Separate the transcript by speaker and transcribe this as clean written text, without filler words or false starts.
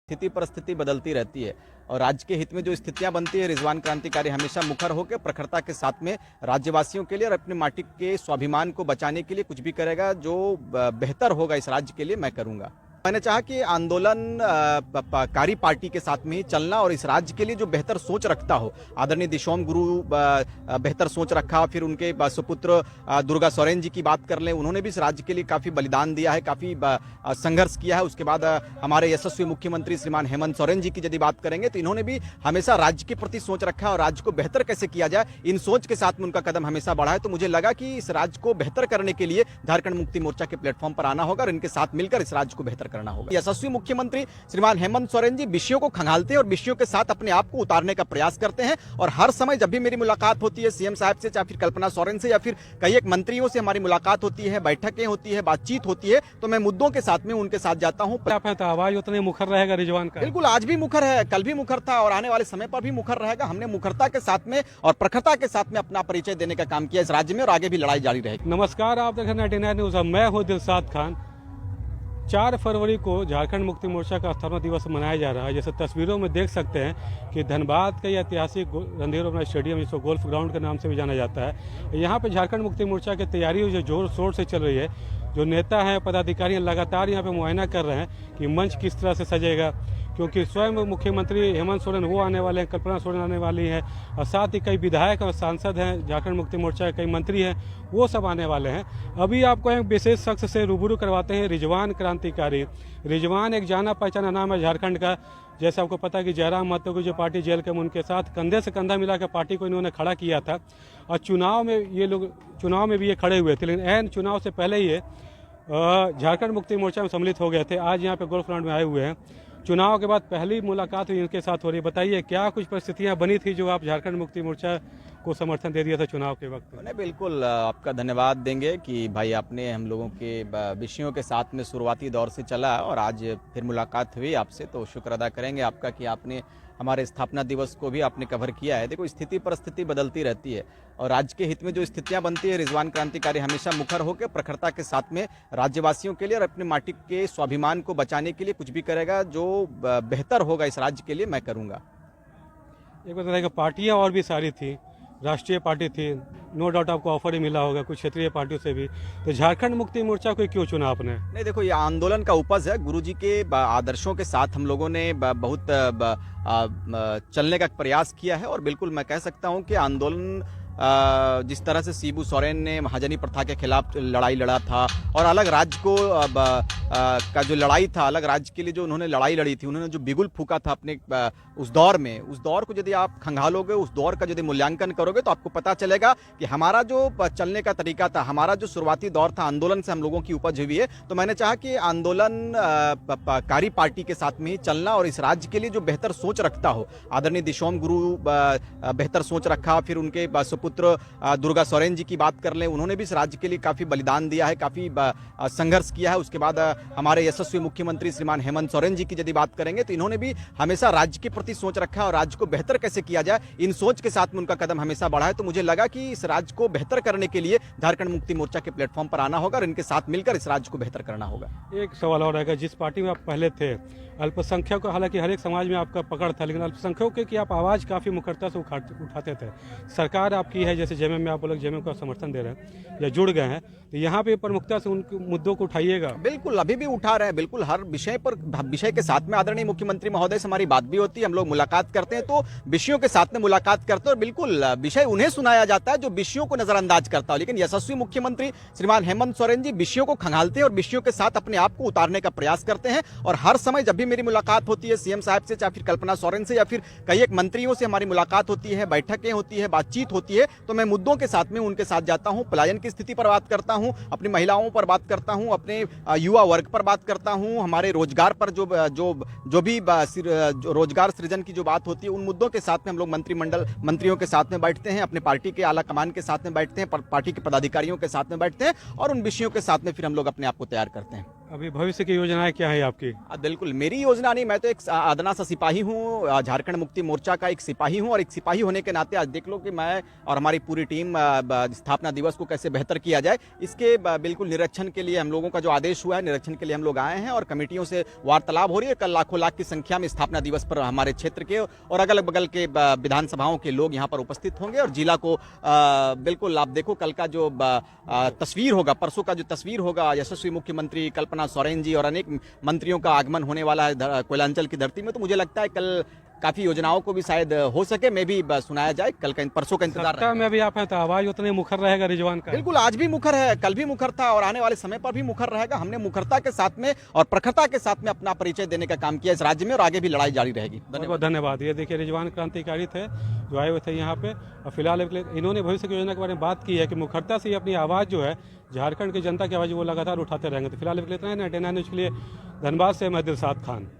Speaker 1: स्थिति परिस्थिति बदलती रहती है और राज्य के हित में जो स्थितियां बनती है, रिजवान क्रांतिकारी हमेशा मुखर होकर प्रखरता के साथ में राज्यवासियों के लिए और अपने माटी के स्वाभिमान को बचाने के लिए कुछ भी करेगा। जो बेहतर होगा इस राज्य के लिए मैं करूंगा। मैंने चाहा कि आंदोलनकारी पार्टी के साथ में ही चलना और इस राज्य के लिए जो बेहतर सोच रखता हो, आदरणीय दिशोम गुरु बेहतर सोच रखा, फिर उनके सुपुत्र दुर्गा सोरेन जी की बात कर लें, उन्होंने भी इस राज्य के लिए काफ़ी बलिदान दिया है, काफ़ी संघर्ष किया है। उसके बाद हमारे यशस्वी मुख्यमंत्री श्रीमान हेमंत सोरेन जी की यदि बात करेंगे तो इन्होंने भी हमेशा राज्य के प्रति सोच रखा है और राज्य को बेहतर कैसे किया जाए, इन सोच के साथ में उनका कदम हमेशा बढ़ा है। तो मुझे लगा कि इस राज्य को बेहतर करने के लिए झारखंड मुक्ति मोर्चा के प्लेटफॉर्म पर आना होगा और इनके साथ मिलकर इस राज्य को बेहतर करना होगा। यशस्वी मुख्यमंत्री श्रीमान हेमंत सोरेन जी विषयों को खंगालते हैं और विषयों के साथ अपने आप को उतारने का प्रयास करते हैं और हर समय जब भी मेरी मुलाकात होती है सीएम साहब से, चाहे फिर कल्पना सोरेन से या फिर कई एक मंत्रियों से हमारी मुलाकात होती है, बैठकें होती है, बातचीत होती है, तो मैं मुद्दों के साथ में उनके साथ जाता हूं।
Speaker 2: तो आवाज उतने मुखर रहेगा रिजवान का?
Speaker 1: बिल्कुल, आज भी मुखर है, कल भी मुखर था और आने वाले समय पर भी मुखर रहेगा। हमने मुखरता के साथ में और प्रखरता के साथ में अपना परिचय देने का काम किया इस राज्य में और आगे भी लड़ाई जारी रहेगी।
Speaker 2: नमस्कार, आप देख रहे हैं 99 न्यूज़। मैं हूं दिलशाद खान। 4 फरवरी को झारखंड मुक्ति मोर्चा का स्थापना दिवस मनाया जा रहा है। जैसे तस्वीरों में देख सकते हैं कि धनबाद का ऐतिहासिक रणधीर वर्मा स्टेडियम, जिसको गोल्फ ग्राउंड के नाम से भी जाना जाता है, यहाँ पे झारखंड मुक्ति मोर्चा की तैयारी जो जोर शोर से चल रही है। जो नेता हैं, पदाधिकारी हैं, लगातार यहाँ पे मुआयना कर रहे हैं कि मंच किस तरह से सजेगा, क्योंकि स्वयं मुख्यमंत्री हेमंत सोरेन वो आने वाले हैं, कल्पना सोरेन आने वाली है और साथ ही कई विधायक और सांसद हैं झारखंड मुक्ति मोर्चा के, कई मंत्री हैं, वो सब आने वाले हैं। अभी आपको एक विशेष शख्स से रूबरू करवाते हैं, रिजवान क्रांतिकारी। रिजवान एक जाना पहचाना नाम है झारखंड का। जैसे आपको पता है कि जयराम महतो की जो पार्टी जेल के, उनके साथ कंधे से कंधा मिला के पार्टी को इन्होंने खड़ा किया था और चुनाव में भी ये खड़े हुए थे, लेकिन ऐन चुनाव से पहले ही झारखंड मुक्ति मोर्चा में सम्मिलित हो गए थे। आज यहाँ पे गोल्फ ग्राउंड में आए हुए हैं। चुनाव के बाद पहली मुलाकात हुई इनके साथ हो रही। बताइए क्या कुछ परिस्थितियां बनी थी जो आप झारखंड मुक्ति मोर्चा को समर्थन दे दिया था चुनाव के वक्त?
Speaker 1: नहीं, बिल्कुल आपका धन्यवाद देंगे कि भाई आपने हम लोगों के विषयों के साथ में शुरुआती दौर से चला और आज फिर मुलाकात हुई आपसे, तो शुक्र अदा करेंगे आपका कि आपने हमारे स्थापना दिवस को भी आपने कवर किया है। देखो, स्थिति परिस्थिति बदलती रहती है और राज्य के हित में जो स्थितियां बनती है, रिजवान क्रांतिकारी हमेशा मुखर होकर प्रखरता के साथ में राज्यवासियों के लिए और अपने माटी के स्वाभिमान को बचाने के लिए कुछ भी करेगा। जो बेहतर होगा इस राज्य के लिए मैं करूंगा।
Speaker 2: एक बताइएगा, पार्टियां और भी सारी थी, राष्ट्रीय पार्टी थी, नो डाउट आपको ऑफर ही मिला होगा कुछ क्षेत्रीय पार्टियों से भी, तो झारखंड मुक्ति मोर्चा को क्यों चुना आपने?
Speaker 1: नहीं, देखो, ये आंदोलन का उपज है। गुरुजी के आदर्शों के साथ हम लोगों ने बहुत चलने का प्रयास किया है और बिल्कुल मैं कह सकता हूं कि आंदोलन जिस तरह से शिबू सोरेन ने महाजनी प्रथा के खिलाफ लड़ाई लड़ा था और अलग राज्य को का जो लड़ाई था, अलग राज्य के लिए जो उन्होंने लड़ाई लड़ी थी, उन्होंने जो बिगुल फूका था अपने उस दौर में, उस दौर को यदि आप खंगालोगे, उस दौर का यदि मूल्यांकन करोगे तो आपको पता चलेगा कि हमारा जो चलने का तरीका था, हमारा जो शुरुआती दौर था, आंदोलन से हम लोगों की उपज हुई है। तो मैंने चाहा कि आंदोलनकारी पार्टी के साथ में ही चलना और इस राज्य के लिए जो बेहतर सोच रखता हो, आदरणीय दिशोम गुरु बेहतर सोच रखा, फिर उनके पुत्र दुर्गा सोरेन जी की बात कर लें, उन्होंने भी इस राज्य के लिए काफ़ी बलिदान दिया है, काफ़ी संघर्ष किया है। उसके बाद हमारे यशस्वी मुख्यमंत्री श्रीमान हेमंत सोरेन जी की यदि बात करेंगे तो इन्होंने भी हमेशा राज्य के प्रति सोच रखा है और राज्य को बेहतर कैसे किया जाए, इन सोच के साथ में उनका कदम हमेशा बढ़ा है। तो मुझे लगा कि इस राज्य को बेहतर करने के लिए झारखंड मुक्ति मोर्चा के प्लेटफॉर्म पर आना होगा और इनके साथ मिलकर इस राज्य को बेहतर करना होगा।
Speaker 2: एक सवाल और रहेगा, जिस पार्टी में आप पहले थे, अल्पसंख्यक को, हालांकि हर एक समाज में आपका पकड़ था, लेकिन अल्पसंख्यकों की आप आवाज़ काफ़ी मुखरता से उठाते थे। सरकार आपकी है, जैसे जेएमएम में आप लोग जेएमएम का समर्थन दे रहे हैं या जुड़ गए हैं, तो यहाँ पे प्रमुखता से उन मुद्दों को उठाइएगा।
Speaker 1: बिल्कुल, अभी भी उठा रहे हैं। बिल्कुल, हर विषय के साथ में आदरणीय मुख्यमंत्री महोदय से हमारी बात भी होती है, हम लोग मुलाकात करते हैं, तो विषयों के साथ में मुलाकात करते हैं और बिल्कुल विषय उन्हें सुनाया जाता है जो विषयों को नजरअंदाज करता है। लेकिन यशस्वी मुख्यमंत्री श्रीमान हेमंत सोरेन जी विषयों को खंगालते हैं और विषयों के साथ अपने आप को उतारने का प्रयास करते हैं और हर समय जब भी मेरी मुलाकात होती है सीएम साहब से, चाहे फिर कल्पना सोरेन से या फिर कई एक मंत्रियों से हमारी मुलाकात होती है, बैठकें होती है, बातचीत होती है, तो मैं मुद्दों के साथ में उनके साथ जाता हूं। पलायन की स्थिति पर बात करता हूं, अपनी महिलाओं पर बात करता हूं, अपने युवा वर्ग पर बात करता हूं, हमारे रोजगार पर जो भी रोजगार सृजन की जो बात होती है, उन मुद्दों के साथ में हम लोग मंत्रियों के साथ में बैठते हैं, अपने पार्टी के आला कमान के साथ में बैठते हैं, पार्टी के पदाधिकारियों के साथ में बैठते हैं और उन विषयों के साथ में फिर हम लोग अपने आप को तैयार करते हैं।
Speaker 2: अभी भविष्य की योजनाएं क्या है आपकी?
Speaker 1: बिल्कुल मेरी योजना नहीं, मैं तो एक अदना सा सिपाही हूँ, झारखंड मुक्ति मोर्चा का एक सिपाही हूँ और एक सिपाही होने के नाते आज देख लो कि मैं और हमारी पूरी टीम स्थापना दिवस को कैसे बेहतर किया जाए इसके बिल्कुल निरीक्षण के लिए हम लोगों का जो आदेश हुआ है निरीक्षण के लिए हम लोग आए हैं और कमेटियों से वार्तालाप हो रही है। कल लाखों लाख की संख्या में स्थापना दिवस पर हमारे क्षेत्र के और अगल बगल के विधानसभाओं के लोग यहाँ पर उपस्थित होंगे और जिला को बिल्कुल आप देखो कल का जो तस्वीर होगा, परसों का जो तस्वीर होगा, यशस्वी मुख्यमंत्री कल्पना सोरेन जी और अनेक मंत्रियों का आगमन होने वाला है कोयलांचल की धरती में, तो मुझे लगता है कल काफी योजनाओं को भी शायद हो सके मैं भी सुनाया जाए। कल का परसों का इंतजार
Speaker 2: सत्ता में अभी आप हैं तो आवाज उतने मुखर रहेगा रिजवान का?
Speaker 1: बिल्कुल, आज भी मुखर है, कल भी मुखर था और आने वाले समय पर भी मुखर रहेगा। हमने मुखरता के साथ में और प्रखरता के साथ में अपना परिचय देने का काम किया इस राज्य में और आगे भी लड़ाई जारी रहेगी।
Speaker 2: बहुत धन्यवाद। ये देखिए रिजवान क्रांतिकारी थे जो आए हुए थे यहाँ पे और फिलहाल इन्होंने भविष्य की योजना के बारे में बात की है कि मुखरता से अपनी आवाज़ जो है झारखंड की जनता की आवाज़ वो लगातार उठाते रहेंगे। तो फिलहाल इतना है। 99 न्यूज़ के लिए धनबाद से मैं दिलशाद खान।